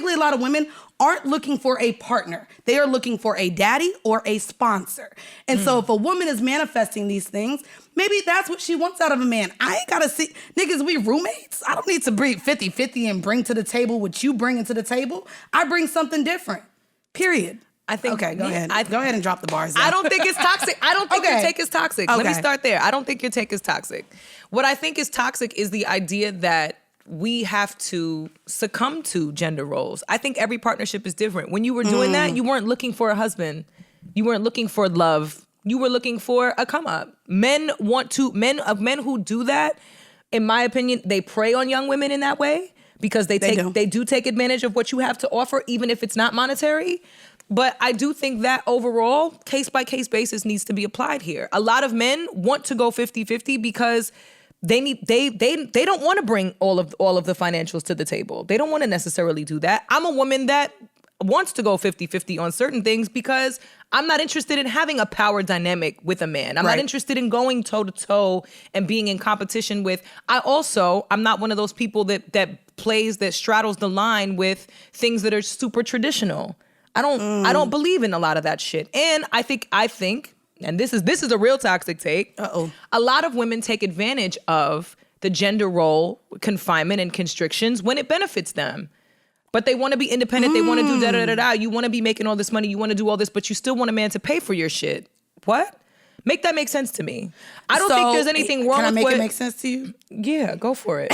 frankly, a lot of women aren't looking for a partner. They are looking for a daddy or a sponsor. And so if a woman is manifesting these things, maybe that's what she wants out of a man. I ain't got to see, niggas, we roommates. I don't need to bring 50-50 and bring to the table what you bring into the table. I bring something different, period. I think. Okay, go ahead. Go ahead and drop the bars. I don't think it's toxic. I don't think your take is toxic. Let me start there. I don't think your take is toxic. What I think is toxic is the idea that we have to succumb to gender roles. I think every partnership is different. When you were doing that, you weren't looking for a husband. You weren't looking for love. You were looking for a come up. Men who do that, in my opinion, they prey on young women in that way because they do take advantage of what you have to offer, even if it's not monetary. But I do think that overall, case-by-case basis needs to be applied here. A lot of men want to go 50-50 because they don't want to bring all of the financials to the table. They don't want to necessarily do that. I'm a woman that wants to go 50-50 on certain things because I'm not interested in having a power dynamic with a man. I'm not interested in going toe-to-toe and being in competition with. I'm not one of those people that straddles the line with things that are super traditional. I don't believe in a lot of that shit. And I think, and this is a real toxic take. A lot of women take advantage of the gender role confinement and constrictions when it benefits them. But they want to be independent. They want to do da-da-da-da. You want to be making all this money. You want to do all this, but you stistill want a man to pay for your shit. What? Make that make sense to me. I don't think there's anything wrong with Can I make it make sense to you? Yeah, go for it.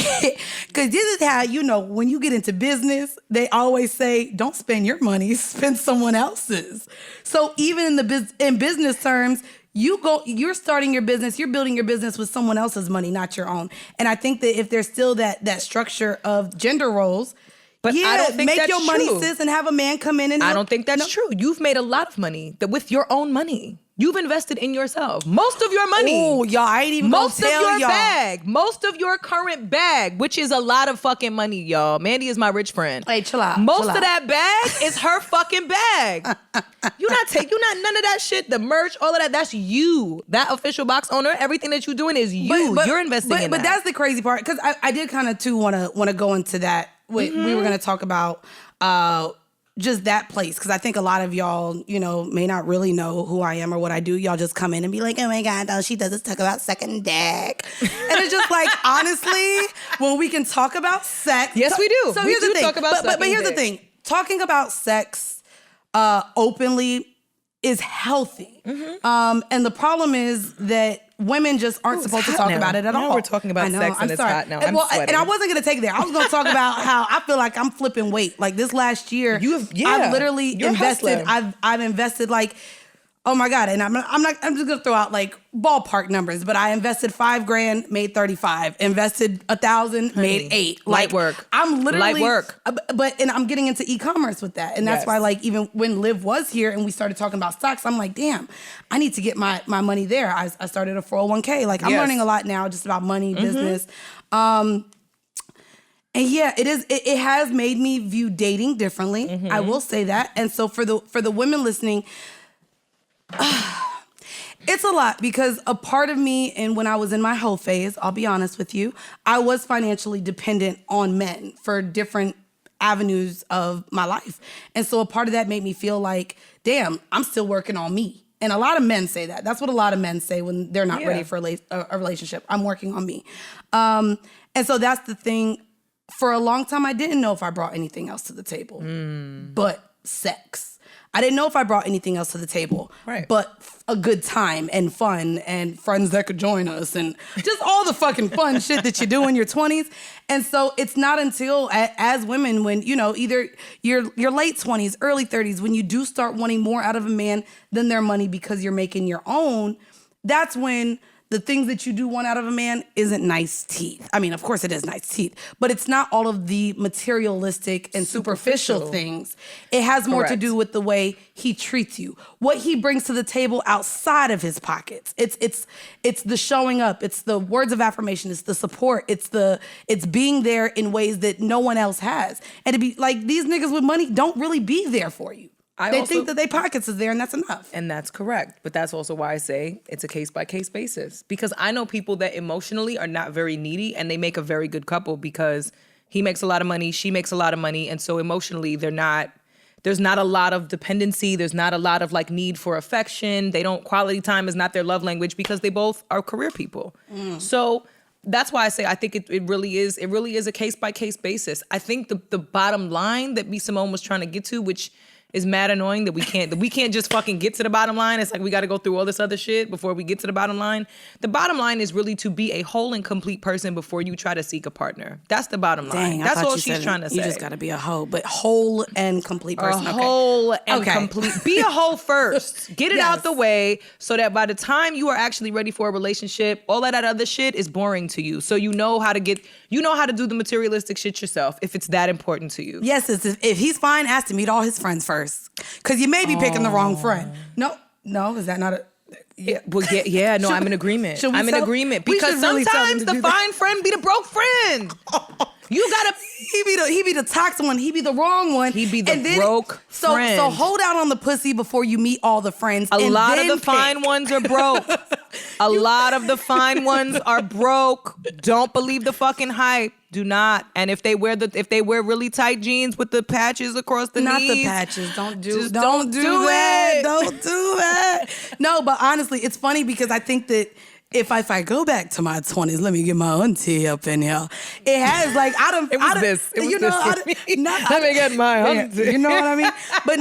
Because this is how, when you get into business, they always say, don't spend your money, spend someone else's. So even in business terms, you're starting your business, you're building your business with someone else's money, not your own. And I think that if there's still that structure of gender roles, but I don't think make your money, sis, and have a man come in and I don't think that's true. You've made a lot of money with your own money. You've invested in yourself. Most of your money. Oh, y'all, I ain't even gonna tell y'all. Most of your bag. Most of your current bag, which is a lot of fucking money, y'all. Mandy is my rich friend. Hey, chill out. Most of that bag is her fucking bag. You're not none of that shit, the merch, all of that. That's you. That official box owner, everything that you're doing is you. You're investing in that. But that's the crazy part, because I did kind of too want to go into that. We were going to talk about just that place, because I think a lot of y'all, may not really know who I am or what I do. Y'all just come in and be like, oh my God, all she does is talk about second dick. And it's just like, honestly, when we can talk about sex. Yes, we do. So here's the thing. Talk about but here's the thing. Talking about sex openly is healthy. And the problem is that women just aren't supposed to talk about it at all. We're talking about sex and it's hot now. And I wasn't going to take it there. I was going to talk about how I feel like I'm flipping weight. Like this last year, I've literally invested. I've invested like, oh my God. And I'm just going to throw out like ballpark numbers, but I invested $5,000, made 35. Invested 1,000, made 8. Light work. I'm literally light work. And I'm getting into e-commerce with that. And that's why, like, even when Liv was here and we started talking about stocks, I'm like, damn, I need to get my money there. I started a 401k. Like, I'm learning a lot now just about money, business. And yeah, it has made me view dating differently. I will say that. And so for the women listening, it's a lot, because a part of me, and when I was in my whole phase, I'll be honest with you, I was financially dependent on men for different avenues of my life. And so a part of that made me feel like, damn, I'm still working on me. And a lot of men say that. That's what a lot of men say when they're not ready for a relationship. I'm working on me. And so that's the thing. For a long time, I didn't know if I brought anything else to the table but sex. I didn't know if I brought anything else to the table, but a good time and fun and friends that could join us and just all the fucking fun shit that you do in your 20s. And so it's not until as women, when, either your late 20s, early 30s, when you do start wanting more out of a man than their money because you're making your own, that's when the things that you do want out of a man isn't nice teeth. I mean, of course it is nice teeth, but it's not all of the materialistic and superficial things. It has more to do with the way he treats you, what he brings to the table outside of his pockets. It's the showing up. It's the words of affirmation. It's the support. It's being there in ways that no one else has. And to be like, these niggas with money don't really be there for you. They think that their pockets is there and that's enough. And that's correct. But that's also why I say it's a case-by-case basis. Because I know people that emotionally are not very needy and they make a very good couple because He makes a lot of money. She makes a lot of money. And so emotionally, there's not a lot of dependency. There's not a lot of like need for affection. Quality time is not their love language because they both are career people. So that's why I say I think it really is a case by case basis. I think the bottom line that B. Simone was trying to get to, which is mad annoying that we can't just fucking get to the bottom line. It's like we got to go through all this other shit before we get to the bottom line. The bottom line is really to be a whole and complete person before you try to seek a partner. That's the bottom line. That's all she's trying to say. You just got to be a hoe, but whole and complete person. Whole and complete. Be a hoe first. Get it out the way so that by the time you are actually ready for a relationship, all of that other shit is boring to you. So you know how to do the materialistic shit yourself if it's that important to you. Yes, if he's fine, ask to meet all his friends first. Because you may be picking the wrong friend. No, is that not a... Yeah, well, no, I'm in agreement. I'm in agreement because really sometimes the fine friend be the broke friend. You gotta. He be the toxic one. He be the wrong one. He be the broke friend. So hold out on the pussy before you meet all the friends. A lot of the fine ones are broke. A lot of the fine ones are broke. Don't believe the fucking hype. Do not. And if they wear really tight jeans with the patches across the knees, not the patches. Don't do that. Don't do that. No, but honestly, it's funny because I think that if I go back to my 20s, let me get my auntie up in here. It has like Let me get my auntie. You know what I mean? But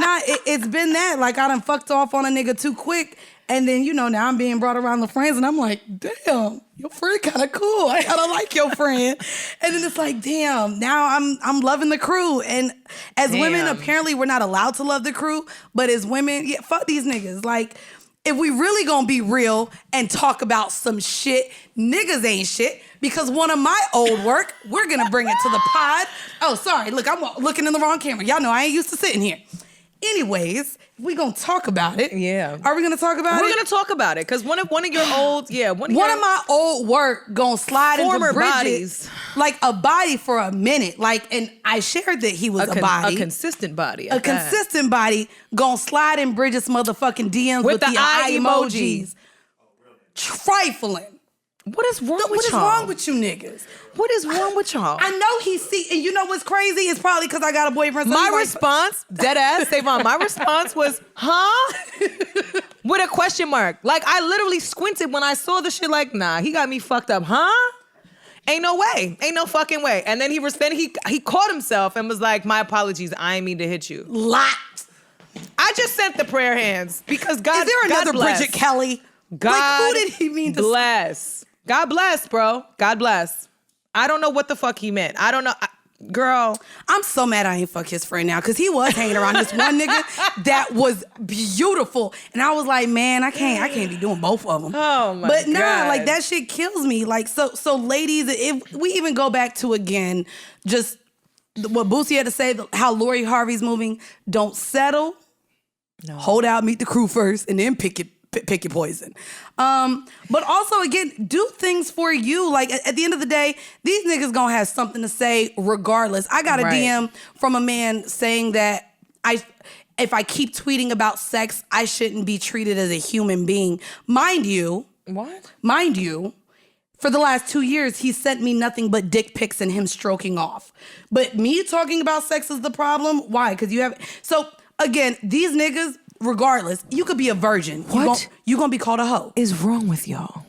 it's been that like I done fucked off on a nigga too quick. And then, now I'm being brought around the friends and I'm like, damn, your friend kind of cool. I kind of like your friend. And then it's like, damn, now I'm loving the crew. And as women, apparently we're not allowed to love the crew. But as women, fuck these niggas. Like, if we really gonna be real and talk about some shit, niggas ain't shit. Because one of my old work, we're gonna bring it to the pod. Oh, sorry, look, I'm looking in the wrong camera. Y'all know I ain't used to sitting here. Anyways, we gonna talk about it. Yeah. Are we gonna talk about it? We're gonna talk about it because one of your old, one of my old work gonna slide former into Bridget, bodies, like a body for a minute. Like, and I shared that he was a body, a consistent body, consistent body gonna slide in Bridget's motherfucking DMs with the eye emojis. Trifling. What is wrong with y'all? What is wrong with you niggas? What is wrong with y'all? I know and you know what's crazy? It's probably because I got a boyfriend. So my response, dead ass, Savon, my response was, huh? With a question mark. Like, I literally squinted when I saw the shit like, nah, he got me fucked up, huh? Ain't no way. Ain't no fucking way. And then he caught himself and was like, my apologies, I ain't mean to hit you. Lot. I just sent the prayer hands because God. Is there another Bridget Kelly? God, like, who did he mean to bless? God bless, bro. God bless. I don't know what the fuck he meant. I don't know. Girl. I'm so mad I ain't fuck his friend now because he was hanging around this one nigga that was beautiful. And I was like, man, I can't be doing both of them. Oh my God. But nah, like that shit kills me. Like, so ladies, if we even go back to again, just what Boosie had to say, how Lori Harvey's moving, don't settle. No. Hold out, meet the crew first, and then pick your poison. But also, again, do things for you. Like, at the end of the day, these niggas gonna have something to say regardless. I got a DM from a man saying that if I keep tweeting about sex, I shouldn't be treated as a human being. Mind you, for the last 2 years, he sent me nothing but dick pics and him stroking off. But me talking about sex is the problem? Why? Because you have... So, again, these niggas... Regardless, you could be a virgin. What? You gonna be called a hoe. Is wrong with y'all?